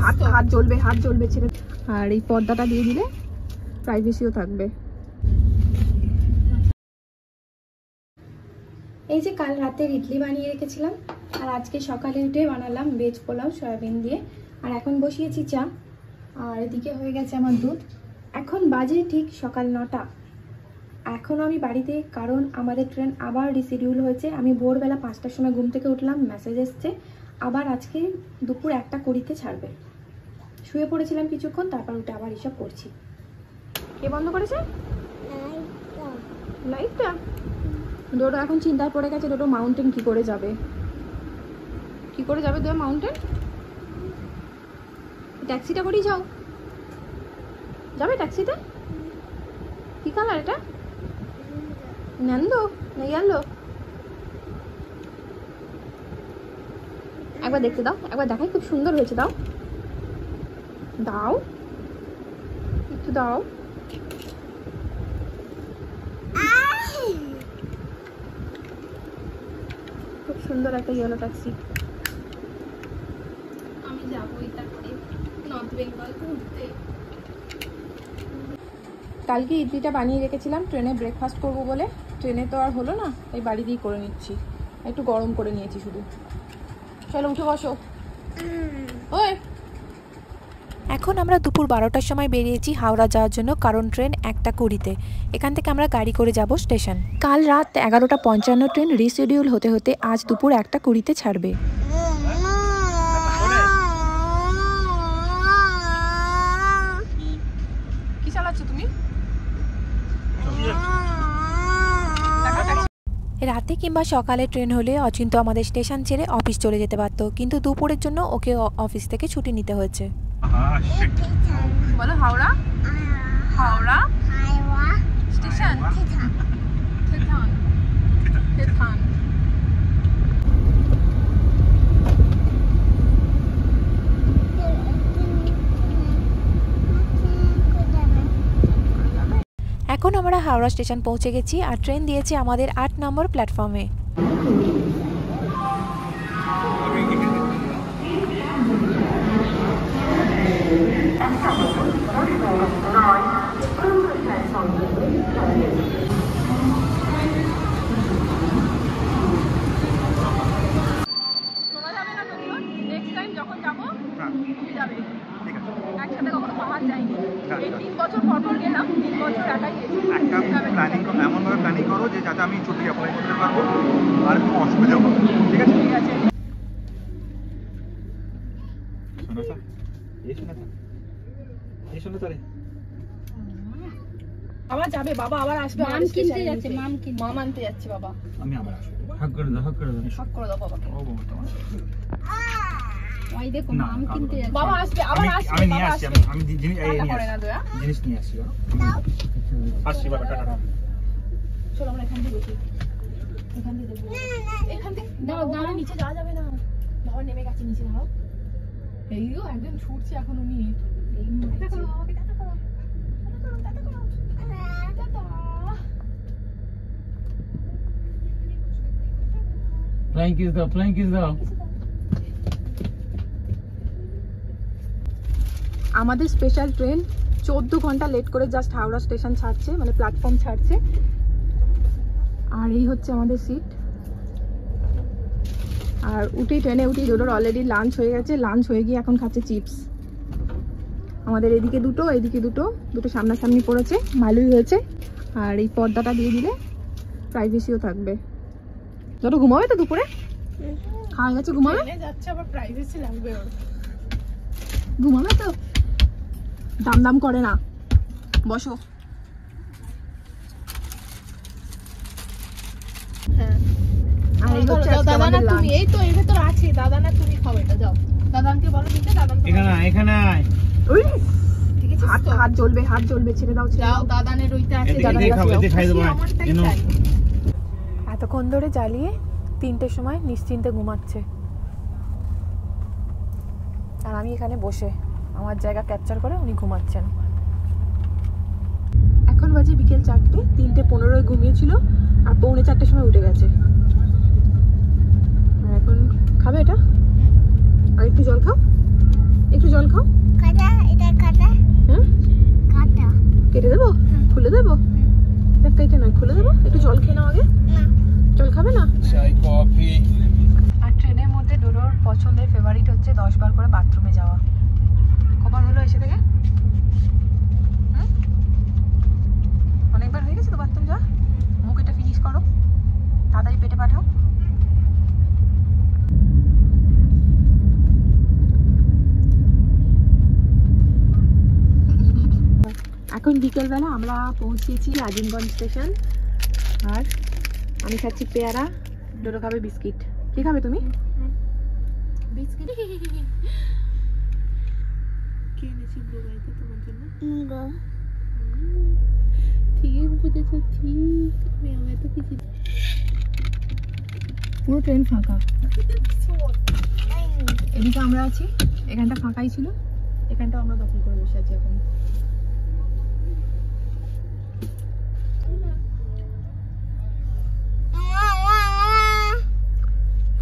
হাত জ্বলবে ছেড়ে। আর এই পর্দাটা দিয়ে দিলে প্রাইভেসিও থাকবে। এই যে কাল রাতের ইডলি বানিয়ে রেখেছিলাম, আর আজকে সকালে উঠে বানালাম ভেজ পোলাও সয়াবিন দিয়ে। আর এখন বসিয়েছি চা, আর এদিকে হয়ে গেছে আমার দুধ। এখন বাজে ঠিক সকাল 9টা। এখনও আমি বাড়িতে, কারণ আমাদের ট্রেন আবার রিশিডিউল হয়েছে। আমি ভোরবেলা 5টার সময় ঘুম থেকে উঠলাম, মেসেজ এসছে আবার আজকে দুপুর 1:20 ছাড়বে। শুয়ে পড়েছিলাম কিছুক্ষণ, তারপর উঠে আবার এসব করছি। কে বন্ধ করেছে লাইটটা? ডোডো এখন চিন্তায় পড়ে গেছে, ডোডো মাউন্টেন কি করে যাবে ডোডো মাউন্টেন? ট্যাক্সিটা করেই যাবে ট্যাক্সিতে? কি কালার এটা? ন্যান্দো না ইয়েলো? একবার দেখতে দাও, একবার দেখাই, খুব সুন্দর হয়েছে। দাও একটু দাও। খুব সুন্দর একটা ইয়েলো ট্যাক্সি। আমি যাবো তারপরে নর্থ বেঙ্গল ঘুরতে। কালকে ইডলিটা বানিয়ে রেখেছিলাম ট্রেনে ব্রেকফাস্ট করবো বলে। ট্রেনে তো আর হলো না, এই বাড়ি দিয়েই করে নিচ্ছি। একটু গরম করে নিয়েছি শুধু। চলো উঠে বসো। ওই এখন আমরা দুপুর 12টার সময় বেরিয়েছি হাওড়া যাওয়ার জন্য, কারণ ট্রেন 1:20। এখান থেকে আমরা গাড়ি করে যাব স্টেশন। কাল রাত 11:55 ট্রেন রিশিডিউল হতে হতে আজ দুপুর 1:20 ছাড়বে। কি চালাচ্ছ তুমি? রাতে কিংবা সকালে ট্রেন হলে অচিন্ত আমাদের স্টেশন ছেড়ে অফিস চলে যেতে পারতো, কিন্তু দুপুরের জন্য ওকে অফিস থেকে ছুটি নিতে হয়েছে। বলো হাওড়া স্টেশন। এখন আমরা হাওড়া স্টেশন পৌঁছে গেছি, আর ট্রেন দিয়েছে আমাদের 8 নম্বর প্ল্যাটফর্মে। একসাথে কখনো পাহাড় যাইনি, এই 3 বছর পর গেলাম। 3 বছর একাই গেছি। একটা প্ল্যানিং এমনভাবে প্ল্যানিং করো যে যাতে আমি ছুটি অ্যাপ্লাই করতে পারবো আর কোনো অসুবিধা হবে। ঠিক আছে ঠিক আছে। শোনো স্যার আবার যাবে বাবা, আবার আসবে। মাম কিনতে যাচ্ছে, মাম আনতে যাচ্ছে বাবা। আমি আবার আসবো। হাক করে দাও বাবাকে। ও বাবা তোমার ওই দেখো মাম কিনতে যাচ্ছে। বাবা আসবে, আবার আসবে। আমি নিয়ে আসছি, আমি জিনিস নিয়ে আসছি। আসছি বাবা, টাটা। চলো আমরা এখান থেকে বসি। এখান থেকে দাঁড়া, নিচে যাওয়া যাবে না। বাবা নেমে গেছে নিচে। দাঁড়াও, এই গো একজন ছুটছে এখন। উনি টাটা করো বাবাকে, টাটা করো। ফ্লাইং কিস দাও। আমাদের স্পেশাল ট্রেন 14 ঘন্টা লেট করে জাস্ট হাওড়া স্টেশন ছাড়ছে, মানে প্ল্যাটফর্ম ছাড়ছে। আর এই হচ্ছে আমাদের সিট। আর ট্রেনে উঠি দুটোর অলরেডি লাঞ্চ হয়ে গেছে। লাঞ্চ হয়ে গিয়ে এখন খাচ্ছে চিপস। আমাদের এদিকে দুটো সামনাসামনি পড়েছে, ভালোই হয়েছে। আর এই পর্দাটা দিয়ে দিলে প্রাইভেসিও থাকবে। যত ঘুমাবে তো দুপুরে, খাওয়া গেছে ঘুমাবে, যাচ্ছে আবার প্রাইভেসি লাগবে ওর। ঘুমাবে তো, দাম করে না। বসো। হ্যাঁ, আর এই হচ্ছে দাদা না তুমি, এই তো এর ভেতর আছে দাদা না তুমি খাও এটা। যাও দাদাকে বলো দিতে। দাদা এখানে আয়। ওই ঠিক আছে, হাত জ্বলবে ছেড়ে দাও। যাও দাদানের ওইটা আছে, দেখাই দেবো। এতক্ষণ ধরে জ্বালিয়ে 3টের সময় নিশ্চিন্তে ঘুমাচ্ছে, আর আমি এখানে বসে আমার জায়গা ক্যাপচার করে উনি ঘুমাচ্ছেন। এখন বাজে বিকেল 4টে। 3:15 ঘুমিয়েছিল, আর 3:45 সময় উঠে গেছে। আর এখন খাবে এটা। আর একটু জল খাও। 10 বার করে বাথরুমে যাওয়া। কবার হলো এসে থেকে? অনেকবার হয়ে গেছে তো বাথরুম যাওয়া। মুখ এটা ফিনিশ করো, তাড়াতাড়ি পেটে পাঠাও। এখন বিকেলবেলা আমরা পৌঁছেছি আজিমগঞ্জ স্টেশন, আর আমি খাচ্ছি পেয়ারা, ডোডো খাবে বিস্কিট। কি খাবে তুমি? বিস্কিট। কে এনেছি ব্লু গাড়িতে তোমার জন্য? ঠিক বুঝেছো, ঠিক। আমি তো কিছু, পুরো ট্রেন ফাঁকা। এদিকে আমরা আছি, এখানটা ফাঁকাই ছিল, এখানটা আমরা দখল করে বসে আছি এখন।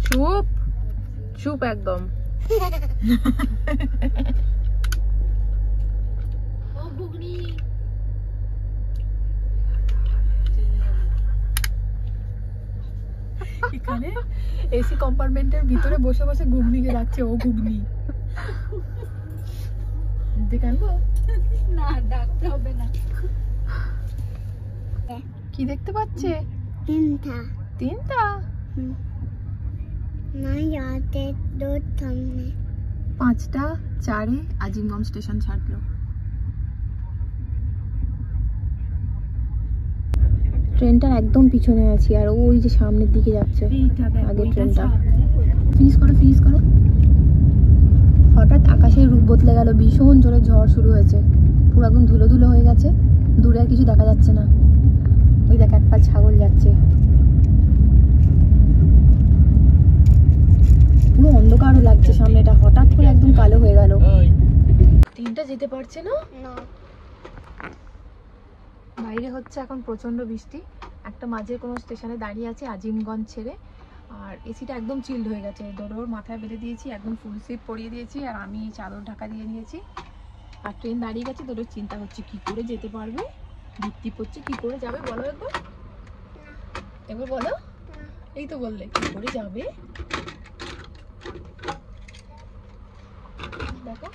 চুপ চুপ একদম। এখানে এসি কম্পার্টমেন্টের ভিতরে বসে বসে ঘুগনিকে যাচ্ছে ও ঘুগনি। দেখে আনবো না, ডাকতে হবে না। কি দেখতে পাচ্ছে? তিনটা। তিনটা? না, যাতে দূর সামনে 5টা 4-এ আজিমগঞ্জ স্টেশন ছাড়লো। ট্রেনটার একদম পিছনে আছি, আর ওই যে সামনের দিকে যাচ্ছে আগের ট্রেনটা। ফিনিশ করো, ফিনিশ করো। হঠাৎ আকাশের রূপ বদলে গেল, ভীষণ জোরে ঝড় শুরু হয়েছে, পুরো একদম ধুলো ধুলো হয়ে গেছে, দূরে আর কিছু দেখা যাচ্ছে না। ওই দেখ এক পা ছাগল যাচ্ছে, পুরো অন্ধকারও লাগছে সামনেটা, হঠাৎ করে একদম কালো হয়ে গেল। ট্রেনটা যেতে পারছে না। বাইরে হচ্ছে এখন প্রচন্ড বৃষ্টি। একটা মাঝে কোনো স্টেশনে দাঁড়িয়ে আছে আজিমগঞ্জ ছেড়ে, আর এসিটা একদম চিল্ড হয়ে গেছে। দোডোর মাথায় বেঁধে দিয়েছি, একদম ফুল স্লিপ পরিয়ে দিয়েছি, আর আমি চাদর ঢাকা দিয়ে নিয়েছি। আর ট্রেন দাঁড়িয়ে গেছে, দোডোর চিন্তা হচ্ছে কি করে যেতে পারবে, ভিত্তি পড়ছে কি করে যাবে। বলো একবার, একবার বলো। এই তো বললে, কি করে যাবে দেখো।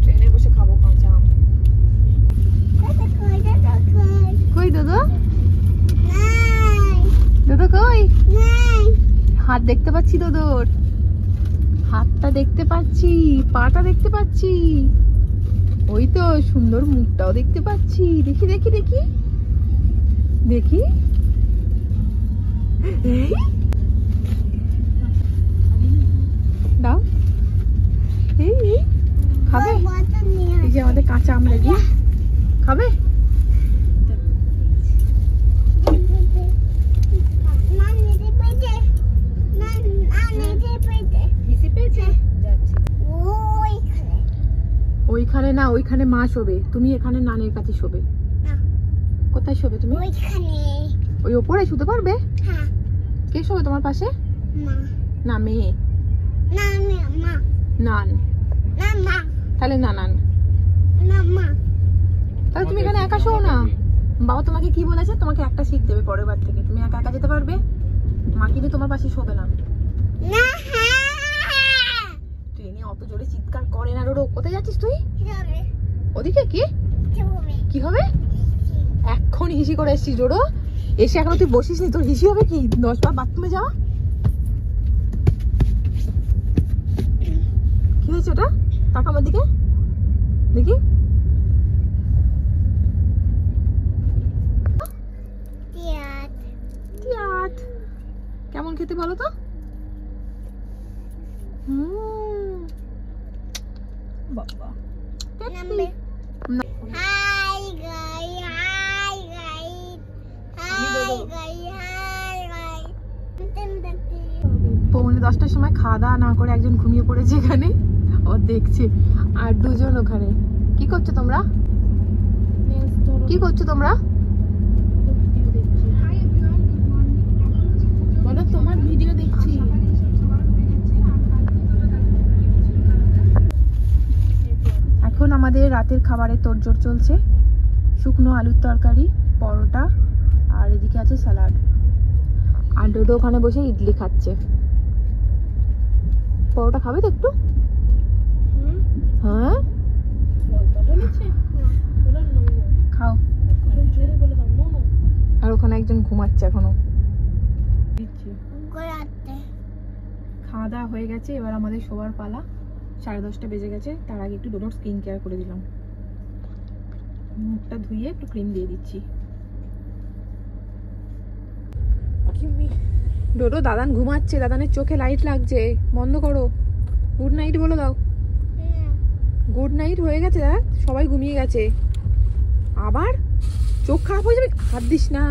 ট্রেনে বসে খাবো কাঁচা আম। কই দাদা? দাদা কই? হাত দেখতে পাচ্ছি দাদুর, হাতটা দেখতে পাচ্ছি, পাটা দেখতে পাচ্ছি, ওই তো সুন্দর মুখটাও দেখতে পাচ্ছি। দেখি দেখি দেখি দেখি, দাও। এই খাবে? এই যে আমাদের কাঁচা আম লেগে, খাবে? ওইখানে না, ওইখানে মা শোবে, তুমি এখানে নানের কাছে শোবে। কোথায় শোবে তুমি? ওই ওপরে শুতে পারবে? কে শোবে তোমার পাশে? না মেয়ে, নান। তাহলে নানান, তাহলে তুমি এখানে একা শো না। বাবা তোমাকে কি বলেছে? তোমাকে একটা সিট দেবে পরের বার থেকে, তুমি একা একা যেতে পারবে। মা কিন্তু তোমার পাশে শোবে না। ট্রেনে অত জোরে চিৎকার করে না রোডো। কোথায় যাচ্ছিস তুই? ওদিকে কি কি হবে? এখন হিসি করে এসছিস রোডো, এসে এখনো তুই বসিস নি, তোর হিসি হবে কি 10 বার বাথরুমে যাওয়া? কি হয়েছে ওটা? তাকা আমার দিকে দেখি। কেমন খেতে বলো তো? বাবা পৌনে 10টার সময় খাওয়া দাওয়া না করে একজন ঘুমিয়ে পড়েছে এখানে, ও দেখছে। আর দুজন ওখানে। কি করছো তোমরা? কি করছো তোমরা? বলো, তোমার ভিডিও দেখছি। এখন আমাদের রাতের খাবারের তোড়জোড় চলছে। শুকনো আলুর তরকারি, পরোটা আর এদিকে আছে স্যালাড। আর ডোডো ওখানে বসে ইডলি খাচ্ছে। পরোটা খাবে তো একটু? হ্যাঁ খাও। আর ওখানে একজন ঘুমাচ্ছে এখনো। খাওয়া দাওয়া হয়ে গেছে, এবার আমাদের শোবার পালা। 10:30 বেজে গেছে। তার আগে একটু ডোডোর স্কিন কেয়ার করে দিলাম। মুখটা ধুয়ে একটু ক্রিম দিয়ে দিচ্ছি। ডোডো দাদান ঘুমাচ্ছে, দাদানের চোখে লাইট লাগছে, বন্ধ করো। গুড নাইট বলে দাও। গুড নাইট হয়ে গেছে, দেখ সবাই ঘুমিয়ে গেছে। আবার চোখ খারাপ হয়ে যাবে, হাত দিস না।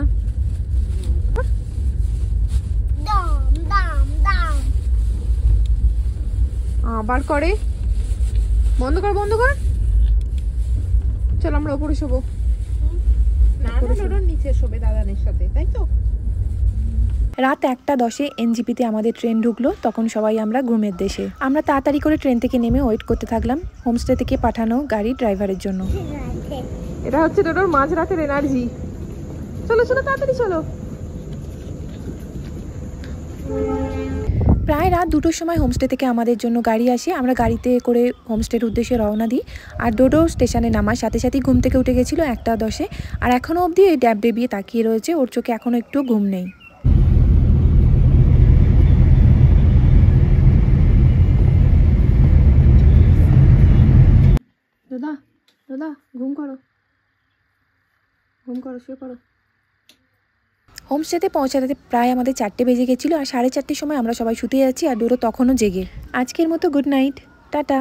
আবার করে, বন্ধ কর বন্ধ কর। চল আমরা ওপরে শোবো। নিচে শোবে দাদানের সাথে, তাই তো? রাত 1:10 এনজিপিতে আমাদের ট্রেন ঢুকলো। তখন সবাই আমরা ঘুমের দেশে। আমরা তাড়াতাড়ি করে ট্রেন থেকে নেমে ওয়েট করতে থাকলাম হোমস্টে থেকে পাঠানো গাড়ি ড্রাইভারের জন্য। এটা হচ্ছে ডোডোর মাঝরাতের এনার্জি। চলো চলো তাড়াতাড়ি চলো। প্রায় রাত 2টোর সময় হোমস্টে থেকে আমাদের জন্য গাড়ি আসে। আমরা গাড়িতে করে হোমস্টের উদ্দেশ্যে রওনা দিই। আর ডোডো স্টেশনে নামার সাথে সাথেই ঘুম থেকে উঠে গেছিলো 1:10। আর এখনও অবধি এই ড্যাব ডেবিয়ে তাকিয়ে রয়েছে, ওর চোখে এখনও একটু ঘুম নেই। দাদা দাদা ঘুম করো, ঘুম করো, শুয়ে পড়ো। হোমস্টেতে পৌঁছাতে প্রায় আমাদের 4টে বেজে গেছিলো। আর 4:30 সময় আমরা সবাই শুতে যাচ্ছি, আর ডোডো তখনও জেগে। আজকের মতো গুড নাইট, টাটা।